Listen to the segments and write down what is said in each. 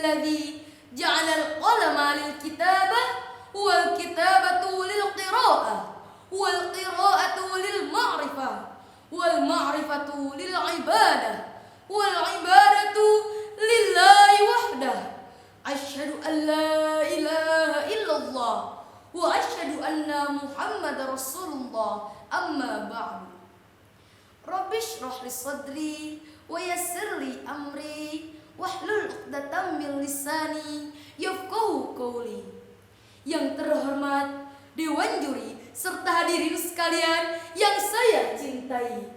الذي جعل القلم للكتابة والكتابة للقراءة والقراءة للمعرفة والمعرفة للعبادة والعبادة لله وحده أشهد أن لا إله إلا الله وأشهد أن محمد رسول الله أما بعد رب اشرح لي صدري ويسر لي أمري wahlul 'uqdatam min lisani yafqahu qawli. Yang terhormat Dewan Juri serta hadirin sekalian yang saya cintai,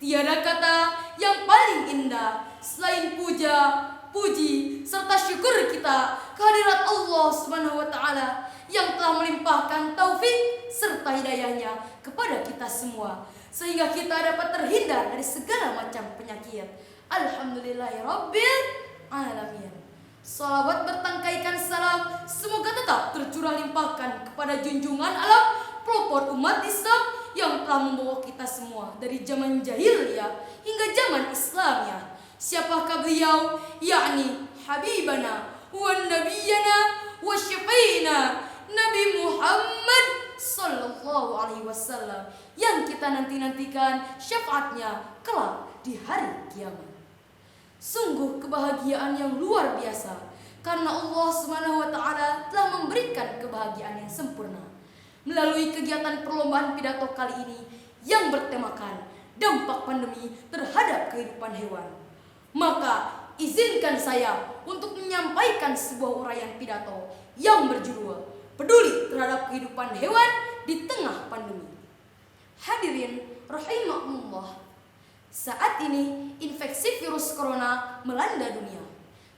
tiada kata yang paling indah selain puja, puji serta syukur kita kehadirat Allah Subhanahu wa taala yang telah melimpahkan taufik serta hidayahnya kepada kita semua sehingga kita dapat terhindar dari segala macam penyakit. Alhamdulillahirabbil alamin. Salawat bertangkaikan salam semoga tetap tercurah limpahkan kepada junjungan alam pelopor umat Islam yang telah membawa kita semua dari zaman jahiliyah hingga zaman Islamiyah. Siapakah beliau? Yakni Habibana wa Nabiyana wa Syafi'ina Nabi Muhammad sallallahu alaihi wasallam yang kita nantikan syafaatnya kelak di hari kiamat. Sungguh kebahagiaan yang luar biasa karena Allah Subhanahu wa taala telah memberikan kebahagiaan yang sempurna melalui kegiatan perlombaan pidato kali ini yang bertemakan dampak pandemi terhadap kehidupan hewan. Maka izinkan saya untuk menyampaikan sebuah uraian pidato yang berjudul Peduli terhadap kehidupan hewan di tengah pandemi. Hadirin rahimakumullah. Saat ini infeksi virus corona melanda dunia.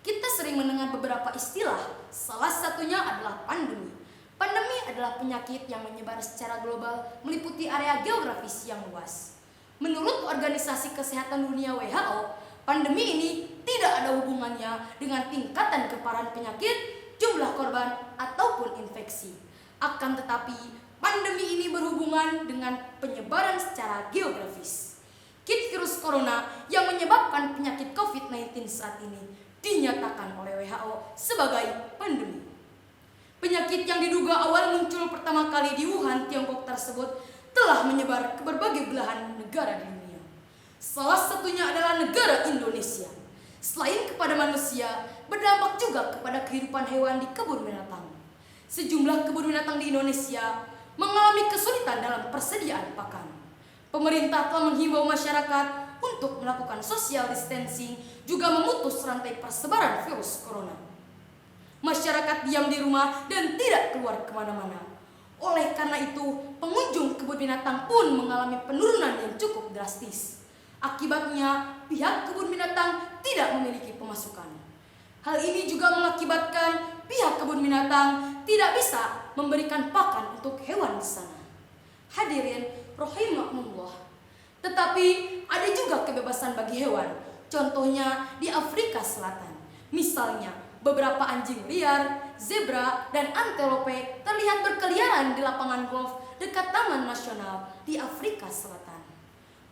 Kita sering mendengar beberapa istilah, salah satunya adalah pandemi. Pandemi adalah penyakit yang menyebar secara global meliputi area geografis yang luas. Menurut Organisasi Kesehatan Dunia WHO, pandemi ini tidak ada hubungannya dengan tingkatan keparahan penyakit, jumlah korban, ataupun infeksi. Akan tetapi, pandemi ini berhubungan dengan penyebaran secara geografis. Kit virus corona yang menyebabkan penyakit COVID-19 saat ini dinyatakan oleh WHO sebagai pandemi. Penyakit yang diduga awal muncul pertama kali di Wuhan, Tiongkok tersebut telah menyebar ke berbagai belahan negara di dunia. Salah satunya adalah negara Indonesia. Selain kepada manusia, berdampak juga kepada kehidupan hewan di kebun binatang. Sejumlah kebun binatang di Indonesia mengalami kesulitan dalam persediaan pakan. Pemerintah telah menghimbau masyarakat untuk melakukan social distancing, juga memutus rantai persebaran virus corona. Masyarakat diam di rumah dan tidak keluar kemana-mana. Oleh karena itu, pengunjung kebun binatang pun mengalami penurunan yang cukup drastis. Akibatnya, pihak kebun binatang tidak memiliki pemasukan. Hal ini juga mengakibatkan pihak kebun binatang tidak bisa memberikan pakan untuk hewan di sana. Hadirin rahimakumullah. Tetapi ada juga kebebasan bagi hewan. Contohnya di Afrika Selatan. Misalnya beberapa anjing liar, zebra, dan antelope terlihat berkeliaran di lapangan golf dekat Taman Nasional di Afrika Selatan.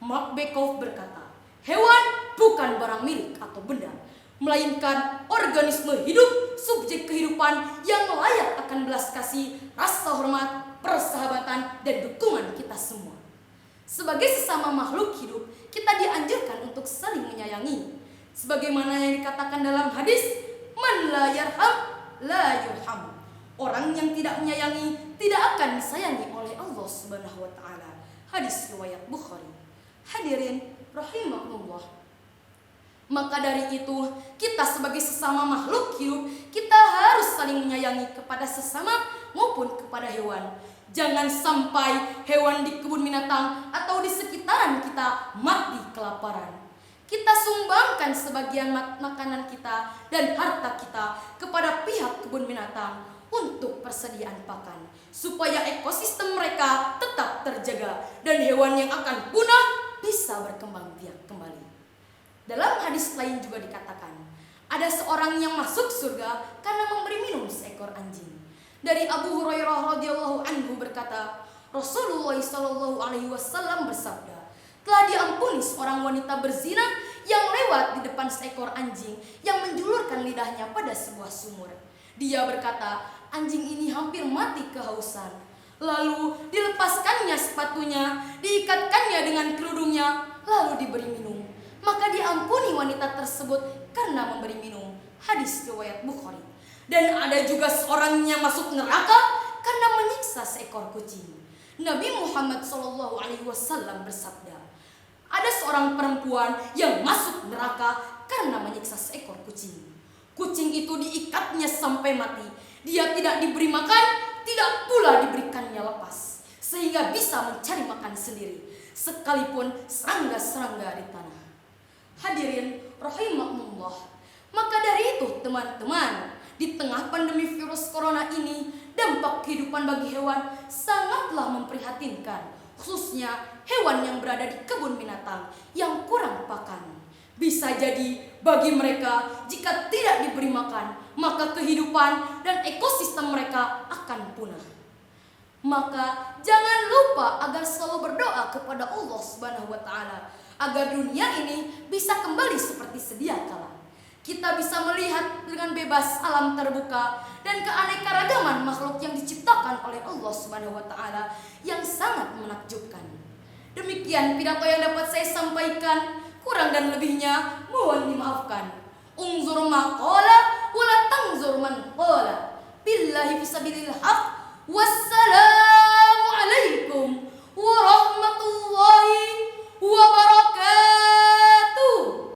Mark Bekoff berkata, hewan bukan barang milik atau benda, melainkan organisme hidup, subjek kehidupan yang layak akan belas kasih, rasa hormat, persahabatan, dan dukungan kita semua. Sebagai sesama makhluk hidup, kita dianjurkan untuk saling menyayangi. Sebagaimana yang dikatakan dalam hadis, man la yarham la yurham. Orang yang tidak menyayangi tidak akan disayangi oleh Allah Subhanahu wa taala. Hadis riwayat Bukhari. Hadirin rahimakumullah. Maka dari itu, kita sebagai sesama makhluk hidup, kita harus saling menyayangi kepada sesama maupun kepada hewan. Jangan sampai hewan di kebun binatang atau di sekitaran kita mati kelaparan. Kita sumbangkan sebagian makanan kita dan harta kita kepada pihak kebun binatang untuk persediaan pakan, supaya ekosistem mereka tetap terjaga dan hewan yang akan punah bisa berkembang biak kembali. Dalam hadis lain juga dikatakan, ada seorang yang masuk surga karena memberi minum seekor anjing. Dari Abu Hurairah radhiyallahu anhu berkata, Rasulullah sallallahu alaihi wasallam bersabda, telah diampuni seorang wanita berzina yang lewat di depan seekor anjing yang menjulurkan lidahnya pada sebuah sumur. Dia berkata, anjing ini hampir mati kehausan. Lalu dilepaskannya sepatunya, diikatkannya dengan kerudungnya, lalu diberi minum. Maka diampuni wanita tersebut karena memberi minum. Hadis riwayat Bukhari. Dan ada juga seorang yang masuk neraka karena menyiksa seekor kucing. Nabi Muhammad SAW bersabda, ada seorang perempuan yang masuk neraka karena menyiksa seekor kucing. Kucing itu diikatnya sampai mati. Dia tidak diberi makan, tidak pula diberikannya lepas, sehingga bisa mencari makan sendiri, sekalipun serangga-serangga di tanah. Hadirin rahimakumullah. Maka dari itu teman-teman, di tengah pandemi virus corona ini, dampak kehidupan bagi hewan sangatlah memprihatinkan, khususnya hewan yang berada di kebun binatang yang kurang pakan. Bisa jadi bagi mereka jika tidak diberi makan, maka kehidupan dan ekosistem mereka akan punah. Maka jangan lupa agar selalu berdoa kepada Allah Subhanahu wa taala agar dunia ini bisa kembali seperti sedia kala. Kita bisa melihat dengan bebas alam terbuka dan keanekaragaman makhluk yang diciptakan oleh Allah Subhanahu wa taala yang sangat menakjubkan. Demikian pidato yang dapat saya sampaikan, kurang dan lebihnya mohon dimaafkan. Unzur ma qala wa la tanzur man qala. Billahi fisabilil haq. Wassalamu alaikum warahmatullahi wabarakatuh.